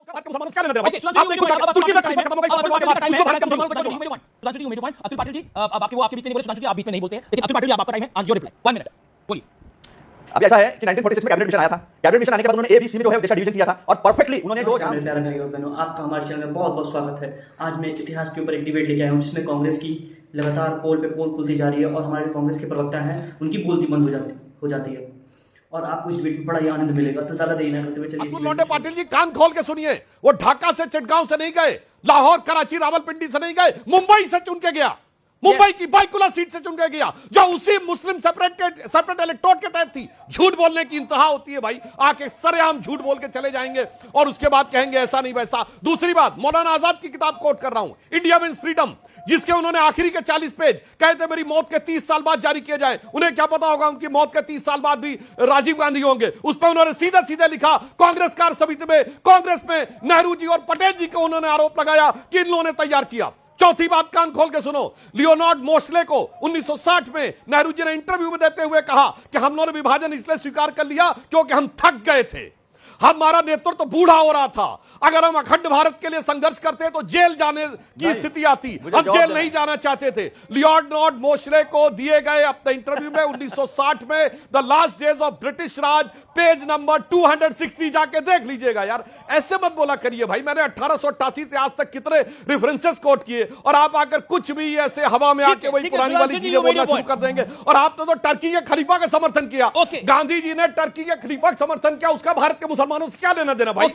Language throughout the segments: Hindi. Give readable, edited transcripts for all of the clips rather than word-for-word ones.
मुसलमानों क्या लेना देना भाई? आप तुर्की में खत्म हो गई पासपोर्ट के बाद उसको भारत के मुसलमानों से क्यों जोड़ा? सुधांशु जी, पॉइंट। अतुल पाटिल जी, अब आपके बीच में नहीं बोले, सुधांशु जी आप बीच में नहीं बोलते हैं, लेकिन अतुल पाटिल जी, आपका टाइम है, आंसर योर रिप्लाई, 1 मिनट, बोलिए। अब ऐसा है कि 1946 में कैबिनेट मिशन आया था। कैबिनेट मिशन आने के बाद उन्होंने एबीसी में जो है देश का डिवीजन किया था और परफेक्टली उन्होंने जो मेरे प्यारे भाई और बहनों, आपका हमारे चैनल में बहुत बहुत स्वागत है। आज मैं इतिहास के ऊपर एक डिबेट लेके आया हूँ जिसमें कांग्रेस की लगातार पोल पे पोल खुलती जा रही है और हमारे कांग्रेस के प्रवक्ता हैं उनकी बोलती बंद हो जाती है और आपको इस डिबेट में बड़ा ही आनंद मिलेगा। तो ज्यादा देरी न करते हुए चलिए लौंडे पाटिल जी, कान खोल के सुनिए। वो ढाका से चिटगांव से नहीं गए, लाहौर कराची रावलपिंडी से नहीं गए, मुंबई से चुन के गया, मुंबई की बाइकुला सीट से चुन के गया, जो उसी मुस्लिम सेपरेट इलेक्टोरेट के तहत थी। झूठ बोलने की इंतहा होती है भाई, आके सरेआम झूठ बोल के चले जाएंगे और उसके बाद कहेंगे ऐसा नहीं वैसा। दूसरी बात, मौलाना आजाद की किताब कोट कर रहा हूं, इंडिया मीन्स फ्रीडम, जिसके उन्होंने आखिरी के 40 पेज कहते मेरी मौत के 30 साल बाद जारी किए जाए। उन्हें क्या पता होगा उनकी मौत के 30 साल बाद भी राजीव गांधी होंगे। उस पर उन्होंने सीधे सीधे लिखा, कांग्रेस कार्य समिति में कांग्रेस में नेहरू जी और पटेल जी को उन्होंने आरोप लगाया कि इन लोगों ने तैयार किया। चौथी बात, कान खोल के सुनो, लियोनार्ड मोस्ले को 1960 में नेहरू जी ने इंटरव्यू में देते हुए कहा कि हम लोगों ने विभाजन इसलिए स्वीकार कर लिया क्योंकि हम थक गए थे, हमारा नेतृत्व तो बूढ़ा हो रहा था। अगर हम अखंड भारत के लिए संघर्ष करते तो जेल जाने की स्थिति आती, हम जेल नहीं जाना चाहते थे। लियोनार्ड मोस्ले को दिए गए अपने इंटरव्यू में 1960 में the last days of British Raj, page number 260 जाके देख लीजिएगा यार। ऐसे मत बोला करिए भाई, मैंने 1888 से आज तक कितने रेफरेंसेस कोट किए और आप आकर कुछ भी ऐसे हवा में आके वही पुरानी वाली चीजें बोलना शुरू कर देंगे। और आपने तो टर्की के खलीफा का समर्थन किया, गांधी जी ने टर्की के खलीफा का समर्थन किया, उसका भारत के मुसलमानों से क्या लेना देना भाई?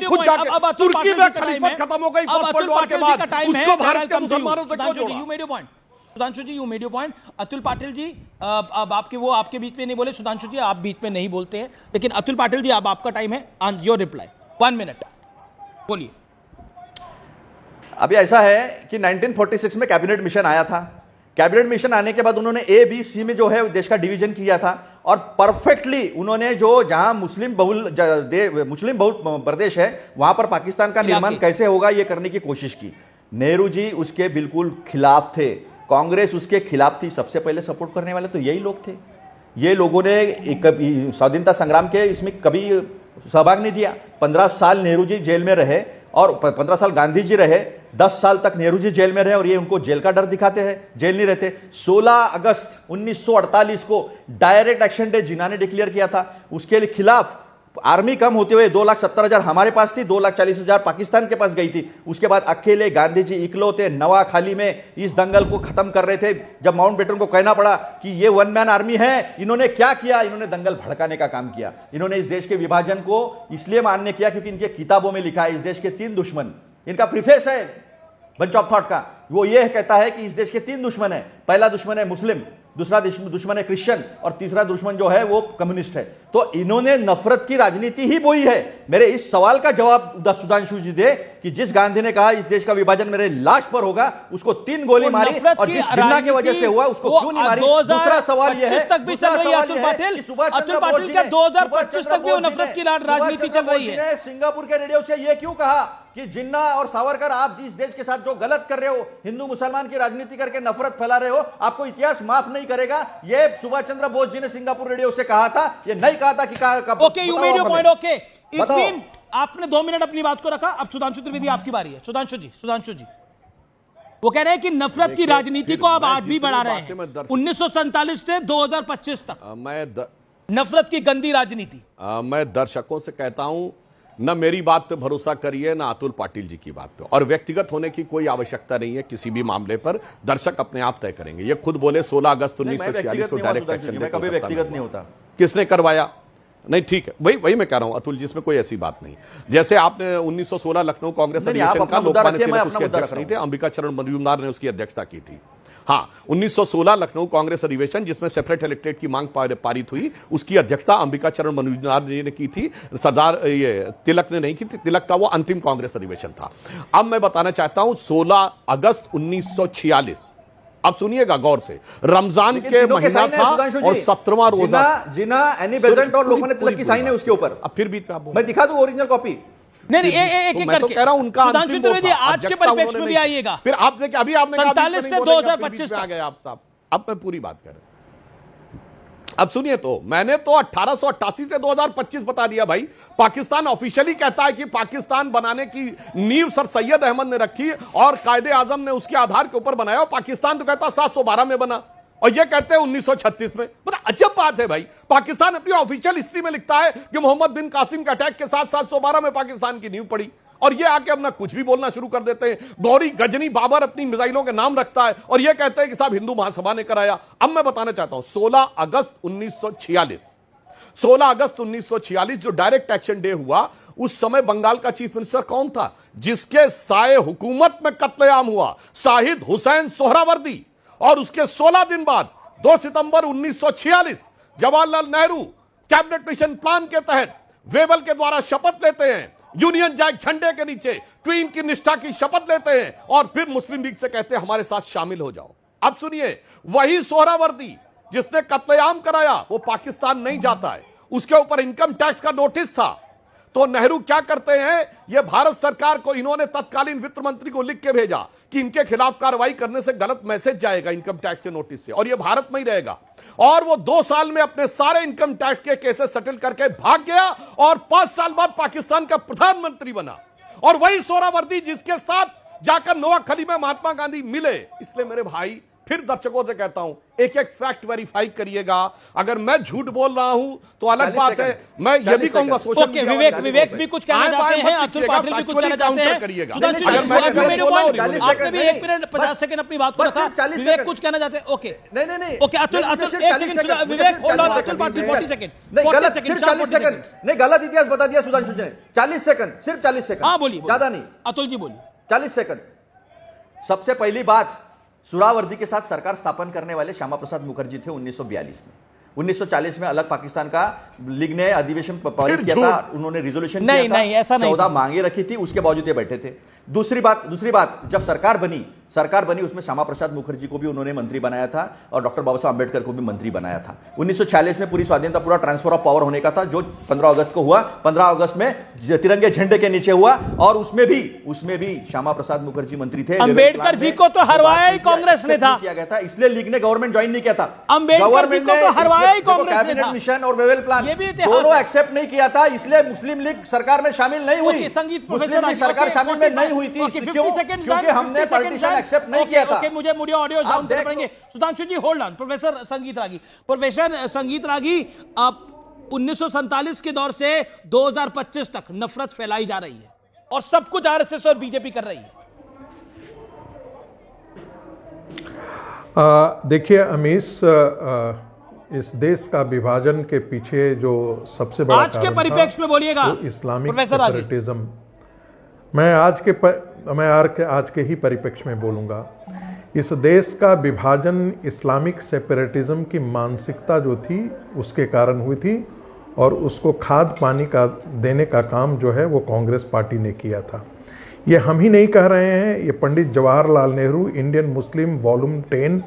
खुद जाके तुर्की में खलीफा खत्म हो गई फर्स्ट वर्ल्ड वॉर के बाद, उसको भारत के मुसलमानों से क्यों जोड़ा? Sudhanshu ji, you made your point. Atul Patil ji, अब आपके बीच में नहीं बोले, सुधांशु जी आप बीच में नहीं बोलते हैं, लेकिन अतुल पाटिल जी अब आपका टाइम है, योर रिप्लाई, 1 मिनट, बोलिए। अभी ऐसा है कि 1946 में कैबिनेट मिशन आया था। कैबिनेट मिशन आने के बाद उन्होंने एबीसी में जो है देश का डिवीजन किया था और परफेक्टली उन्होंने जो जहां मुस्लिम बहुल प्रदेश है वहां पर पाकिस्तान का निर्माण कैसे होगा ये करने की कोशिश की। नेहरू जी उसके बिल्कुल खिलाफ थे, कांग्रेस उसके खिलाफ थी। सबसे पहले सपोर्ट करने वाले तो यही लोग थे। ये लोगों ने कभी स्वाधीनता संग्राम के इसमें कभी सहभाग नहीं दिया। 15 साल नेहरू जी जेल में रहे और 15 साल गांधी जी रहे, 10 साल तक नेहरू जी जेल में रहे और ये उनको जेल का डर दिखाते हैं, जेल नहीं रहते। 16 अगस्त 1948 को डायरेक्ट एक्शन डे जिन्ना ने डिक्लेयर किया था, उसके खिलाफ आर्मी कम होते हुए 2,70,000 हमारे पास थी, 2,40,000 पाकिस्तान के पास गई थी। उसके बाद अकेले गांधी जी इकलौते नवाखाली में इस दंगल को खत्म कर रहे थे। जब माउंटबेटन को कहना पड़ा कि ये वन मैन आर्मी है, इन्होंने क्या किया? इन्होंने दंगल भड़काने का काम किया। इन्होंने इस देश के विभाजन को इसलिए मान्य किया क्योंकि इनके किताबों में लिखा है इस देश के 3 दुश्मन। इनका प्रीफेस है बंच ऑफ थॉट का, वो ये कहता है कि इस देश के 3 दुश्मन है। पहला दुश्मन है मुस्लिम, दूसरा दुश्मन है क्रिश्चियन और तीसरा दुश्मन जो है वो कम्युनिस्ट है। तो इन्होंने नफरत की राजनीति ही बोई है। मेरे इस सवाल का जवाब सुधांशु जी दे कि जिस गांधी ने कहा इस देश का विभाजन मेरे लाश पर होगा, उसको 3 गोली मारी और जिस जिन्ना की वजह से हुआ उसको क्यों नहीं मारी? दूसरा सवाल यह है, तक भी चल रही है अतुल पाटिल, अतुल पाटिल का 2025 तक भी वो नफरत की राजनीति चल रही है। सिंगापुर के रेडियो से यह क्यों कहा कि जिन्ना और सावरकर आप जिस देश के साथ जो गलत कर रहे हो, हिंदू मुसलमान की राजनीति करके नफरत फैला रहे हो, आपको इतिहास माफ नहीं करेगा। ये सुभाष चंद्र बोस जी ने सिंगापुर रेडियो से कहा था, ये नहीं कहा था कि okay, you made your point. Okay, it mean आपने 2 मिनट अपनी बात को रखा। अब सुधांशु त्रिवेदी आपकी बारी है। सुधांशु जी वो कह रहे हैं कि नफरत की राजनीति को आप आज भी बढ़ा रहे हैं, 1947 से 2025 तक नफरत की गंदी राजनीति। मैं दर्शकों से कहता हूं, न मेरी बात पे भरोसा करिए न अतुल पाटिल जी की बात पे, और व्यक्तिगत होने की कोई आवश्यकता नहीं है किसी भी मामले पर। दर्शक अपने आप तय करेंगे। ये खुद बोले 16 अगस्त 1946 को डायरेक्ट एक्शन डे कभी व्यक्तिगत नहीं होता। किसने करवाया? नहीं, ठीक है, वही मैं कह रहा हूं अतुल जी, इसमें कोई ऐसी बात नहीं। जैसे आपने 1916 लखनऊ कांग्रेस अधिवेशन का लोकमान्य तिलक उसके अध्यक्ष नहीं थे, अंबिका चरण मजूमदार ने उसकी अध्यक्षता की थी। हाँ, 1916 लखनऊ कांग्रेस अधिवेशन जिसमें सेपरेट इलेक्टेड की मांग पारित हुई, उसकी अध्यक्षता अंबिका चरण मजूमदार जी ने की थी, सरदार ये तिलक ने नहीं की थी। तिलक का वो अंतिम कांग्रेस अधिवेशन था। अब मैं बताना चाहता हूं 16 अगस्त 1946, अब सुनिएगा गौर से, रमजान के महीना था और 17वां रोजा। जिना एनी बेसेंट और लोगों ने तिलक की साइन है उसके ऊपर। अब फिर भी मैं दिखा दूं ओरिजिनल कॉपी? नहीं, एक मैं तो कह रहा हूं उनका सुधांशु त्रिवेदी आज के परिप्रेक्ष्य में भी आइएगा। फिर आप देखिए, अभी आपने 47 से 2025 आ गए आप साहब। अब मैं पूरी बात कर रहा हूं। अब सुनिए, तो मैंने तो 1888 से 2025 बता दिया भाई। पाकिस्तान ऑफिशियली कहता है कि पाकिस्तान बनाने की नींव सर सैयद अहमद ने रखी और कायदे आजम ने उसके आधार के ऊपर बनाया। और पाकिस्तान तो कहता 712 में बना और ये कहते हैं 1936 में। मतलब अजब बात है भाई। पाकिस्तान अपनी ऑफिशियल हिस्ट्री में लिखता है कि मोहम्मद बिन कासिम के अटैक के साथ 712 में पाकिस्तान की नींव पड़ी और ये आके अपना कुछ भी बोलना शुरू कर देते हैं। गौरी गजनी बाबर अपनी मिसाइलों के नाम रखता है और ये कहते हैं कि साहब हिंदू महासभा ने कराया। अब मैं बताना चाहता हूं 16 अगस्त 1946 जो डायरेक्ट एक्शन डे हुआ, उस समय बंगाल का चीफ मिनिस्टर कौन था जिसके साए हुकूमत में कत्लेआम हुआ? शाहिद हुसैन सोहरावर्दी। और उसके 16 दिन बाद 2 सितंबर 1946 Jawaharlal Nehru cabinet mission plan के तहत वेवल के द्वारा शपथ लेते हैं, यूनियन जैक झंडे के नीचे ट्वीन की निष्ठा की शपथ लेते हैं और फिर मुस्लिम लीग से कहते हैं हमारे साथ शामिल हो जाओ। अब सुनिए, वही सोहरावर्दी जिसने कत्लेआम कराया वो पाकिस्तान नहीं जाता है, उसके ऊपर इनकम टैक्स का नोटिस था। तो नेहरू क्या करते हैं, ये भारत सरकार को इन्होंने तत्कालीन वित्त मंत्री को लिख के भेजा कि इनके खिलाफ कार्रवाई करने से गलत मैसेज जाएगा इनकम टैक्स के नोटिस से और ये भारत में ही रहेगा। और वो 2 साल में अपने सारे इनकम टैक्स के केसेस सेटल करके भाग गया और 5 साल बाद पाकिस्तान का प्रधानमंत्री बना। और वही सोहरावर्दी जिसके साथ जाकर नोआखली में महात्मा गांधी मिले। इसलिए मेरे भाई फिर दर्शकों से कहता हूं, एक एक फैक्ट वेरीफाई करिएगा। अगर मैं झूठ बोल रहा हूं तो अलग बात है, मैं ये भी कहूंगा सोशल ओके, विवेक भी कुछ कहना चाहते हैं, अतुल पाटिल भी कुछ कहना चाहते हैं। सुधांशु जी, आपने भी 1 मिनट 50 सेकंड अपनी बात को रखा। विवेक कुछ कहना चाहते हैं। ओके नहीं okay, Atul 1 second, Vivek hold on, Atul Patil 40 second, नहीं गलत, सिर्फ 40 सेकंड नहीं, गलत इतिहास बता दिया सुधांशु जी ने। 40 सेकंड, सिर्फ 40 सेकंड। हाँ बोलिए, ज्यादा नहीं। अतुल जी बोलिए। 40 सेकंड। सबसे पहली बात, सुहरावर्दी के साथ सरकार स्थापन करने वाले श्यामा प्रसाद मुखर्जी थे 1942 में। 1940 में अलग पाकिस्तान का लीग ने अधिवेशन पारित किया था, उन्होंने रिजोल्यूशन किया था, नहीं ऐसा नहीं, 14 मांगे रखी थी, उसके बावजूद ये बैठे थे। दूसरी बात, जब सरकार बनी उसमें श्यामा प्रसाद मुखर्जी को भी उन्होंने मंत्री बनाया था और डॉक्टर बाबा साहब अम्बेडकर को भी मंत्री बनाया था। 1946 में पूरी स्वाधीनता, पूरा ट्रांसफर ऑफ पावर होने का था जो 15 अगस्त को हुआ। 15 अगस्त में तिरंगे झंडे के नीचे हुआ और उसमें भी श्यामा प्रसाद मुखर्जी मंत्री थे। अम्बेडकर जी को तो हरवाया ही कांग्रेस ने था, किया गया था, इसलिए लीग ने गवर्नमेंट ज्वाइन नहीं किया था। अम्बेडकर जी को तो हरवाया ही कांग्रेस ने कैबिनेट था। मिशन और वेवेल प्लान ये भी इतिहास दोनों एक्सेप्ट नहीं किया था, इसलिए मुस्लिम लीग सरकार में शामिल नहीं हुई। संगीत मुस्लिम लीग सरकार शामिल में नहीं हुई थी क्योंकि हमने पार्टीशन एक्सेप्ट नहीं किया था। मुझे ऑडियो साउंड देना पड़ेंगे। सुधांशु जी होल्ड ऑन। प्रोफेसर संगीत रागी, आप 1947 के दौर से 2025 तक नफरत फैलाई जा रही है और सब कुछ आरएसएस और बीजेपी कर रही है। देखिए अमीश, इस देश का विभाजन के पीछे जो सबसे बड़ा आज के परिप्रेक्ष्य में बोलिएगा इस्लामिक सेपरेटिज्म। मैं आज के ही परिप्रेक्ष्य में बोलूंगा। इस देश का विभाजन इस्लामिक सेपरेटिज्म की मानसिकता जो थी उसके कारण हुई थी और उसको खाद पानी का देने का काम जो है वो कांग्रेस पार्टी ने किया था। ये हम ही नहीं कह रहे हैं, ये Pandit Jawaharlal Nehru Indian Muslim volume 10,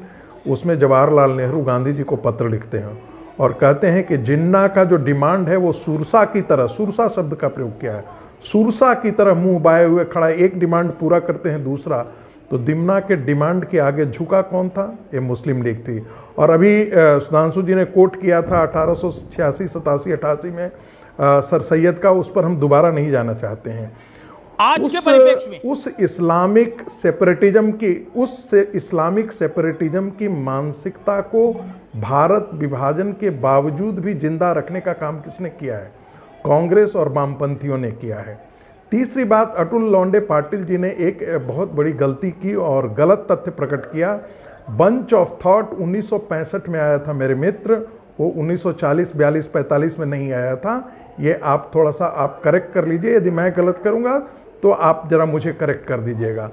उसमें जवाहरलाल नेहरू गांधी जी को पत्र लिखते हैं और कहते हैं कि जिन्ना का जो डिमांड है वो सुरसा की तरह, सुरसा शब्द का प्रयोग किया है, सुरसा की तरह मुंह बाए हुए खड़ा, एक डिमांड पूरा करते हैं दूसरा। तो दिमना के डिमांड के आगे झुका कौन था? ये मुस्लिम लीग थी। और अभी सुधांशु जी ने कोट किया था 1886, 87, 88 में सर सैयद का, उस पर हम दोबारा नहीं जाना चाहते हैं। आज के परिप्रेक्ष्य में उस इस्लामिक सेपरेटिज्म की मानसिकता को भारत विभाजन के बावजूद भी जिंदा रखने का काम किसने किया है? कांग्रेस और वामपंथियों ने किया है। तीसरी बात, अतुल लौंडे पाटिल जी ने एक बहुत बड़ी गलती की और गलत तथ्य प्रकट किया। बंच ऑफ थॉट 1965 में आया था मेरे मित्र, वो 1940, 42, 45 में नहीं आया था। ये आप थोड़ा सा आप करेक्ट कर लीजिए, यदि मैं गलत करूंगा तो आप जरा मुझे करेक्ट कर दीजिएगा।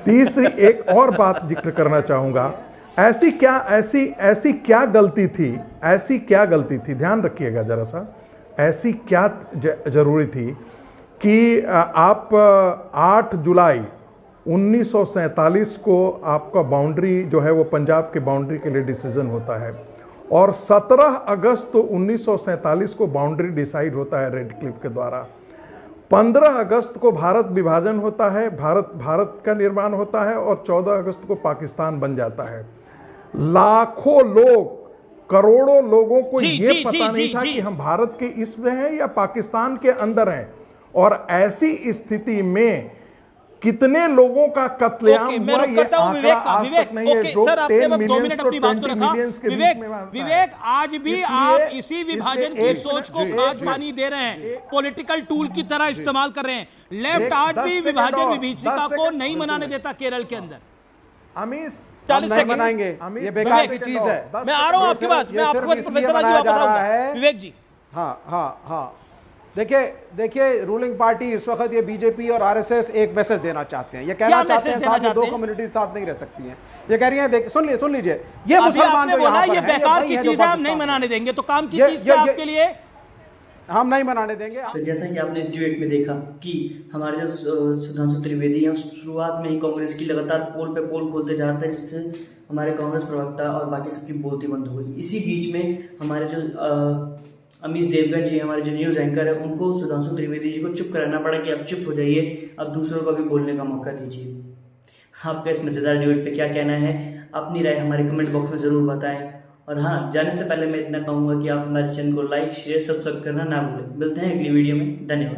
तीसरी एक और बात जिक्र करना चाहूँगा, ऐसी क्या गलती थी, ध्यान रखिएगा जरा सा, ऐसी क्या जरूरी थी कि आप 8 जुलाई 1947 को आपका बाउंड्री जो है वो पंजाब के बाउंड्री के लिए डिसीजन होता है और 17 अगस्त 1947 को बाउंड्री डिसाइड होता है रेड क्लिफ के द्वारा। 15 अगस्त को भारत विभाजन होता है, भारत का निर्माण होता है और 14 अगस्त को पाकिस्तान बन जाता है। लाखों लोग करोड़ों लोगों को जी, यह जी, पता जी, नहीं जी, था जी। कि हम भारत के इसमें हैं या पाकिस्तान के अंदर हैं। और ऐसी स्थिति में कितने लोगों का कत्लेआम ओके, मैं हुआ, रुक ये करता हूं आंकड़ा विवेक का। आज विवेक, तक नहीं है। ओके जो सर, आपने 10 बस 2 millions मिनट और अपनी बात को 20 रखा। millions के बीच विवेक, में बात है। विवेक आज भी इसलिए- आप इसी इसलिए विभाजन की एक सोच को मिनट, जी, खाद जी। पानी दे रहे हैं, पॉलिटिकल टूल की तरह इस्तेमाल कर रहे हैं। लेफ्ट एक आज 10 भी सेकंड विभाजन और, विभीषिका 10 को सेकंड, नहीं मनाने देता केरल के अंदर। अमीश 40 नहीं सेकंड मनाएंगे, अमीश, ये बेकार विवेक, की चीज है। मैं आ रहा हूं आपके पास, मैं आपके पास प्रोफेसर राजू वापस आऊंगा। विवेक जी, हाँ हाँ हाँ, देखिए रूलिंग पार्टी इस वक्त ये बीजेपी और आरएसएस एक मैसेज देना चाहते हैं। ये कहना चाहते मैसेज हैं देना साथ में चाहते दो हैं? कम्युनिटीज साथ नहीं रह सकती हैं। ये कह रही हैं, सुन लीजिए, ये अभी मुसलमान आपने जो बोला यहाँ पर ये हैं, बेकार वही की हैं जो चीज है, हम पाकिस्तान नहीं में मनाने देंगे। तो काम की ये- चीज क्या ये- आपके लिए? हम नहीं मनाने देंगे। तो जैसा कि आपने इस डिबेट में देखा कि हमारे जो सुधांशु त्रिवेदी हैं शुरुआत में ही कांग्रेस की लगातार पोल पे पोल खोलते जा रहे थे, जिससे हमारे कांग्रेस प्रवक्ता और बाकी सबकी बोलती बंद हो गई। इसी बीच में हमारे जो अमीश देवगन जी हमारे जो न्यूज़ एंकर है, उनको सुधांशु त्रिवेदी जी को चुप कराना पड़ा कि अब चुप हो जाइए, अब दूसरों को भी बोलने का मौका दीजिए। आपका इस मज़ेदार डिबेट पे क्या कहना है, अपनी राय हमारे कमेंट बॉक्स में ज़रूर बताएं। और हाँ, जाने से पहले मैं इतना कहूँगा कि आप हमारे चैनल को लाइक शेयर सब्सक्राइब करना ना भूलें। मिलते हैं अगली वीडियो में, धन्यवाद।